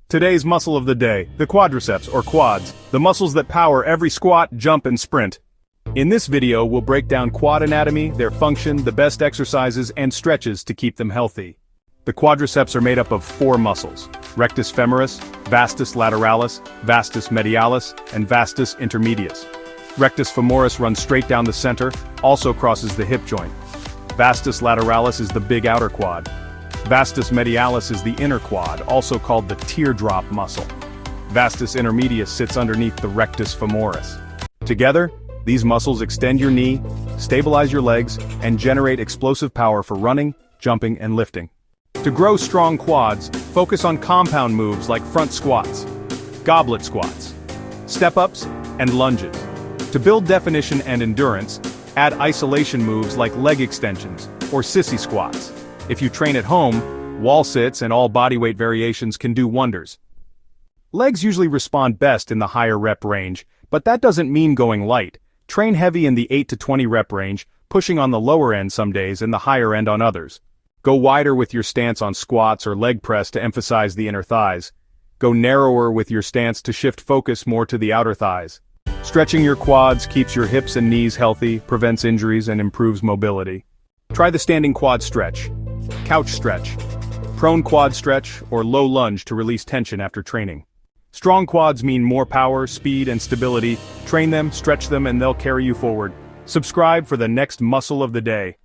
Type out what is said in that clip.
Today's muscle of the day, the quadriceps or quads, the muscles that power every squat, jump and sprint. In this video we'll break down quad anatomy, their function, the best exercises and stretches to keep them healthy. The quadriceps are made up of 4 muscles: rectus femoris, vastus lateralis, vastus medialis, and vastus intermedius. Rectus femoris runs straight down the center, also crosses the hip joint. Vastus lateralis is the big outer quad. Vastus medialis is the inner quad, also called the teardrop muscle. Vastus intermedius sits underneath the rectus femoris. Together, these muscles extend your knee, stabilize your legs, and generate explosive power for running, jumping, and lifting. To grow strong quads, focus on compound moves like front squats, goblet squats, step-ups, and lunges. To build definition and endurance, add isolation moves like leg extensions or sissy squats. If you train at home, wall sits and all bodyweight variations can do wonders. Legs usually respond best in the higher rep range, but that doesn't mean going light. Train heavy in the 8 to 20 rep range, pushing on the lower end some days and the higher end on others. Go wider with your stance on squats or leg press to emphasize the inner thighs. Go narrower with your stance to shift focus more to the outer thighs. Stretching your quads keeps your hips and knees healthy, prevents injuries, and improves mobility. Try the standing quad stretch, couch stretch, prone quad stretch, or low lunge to release tension after training. Strong quads mean more power, speed, and stability. Train them, stretch them, and they'll carry you forward. Subscribe for the next muscle of the day.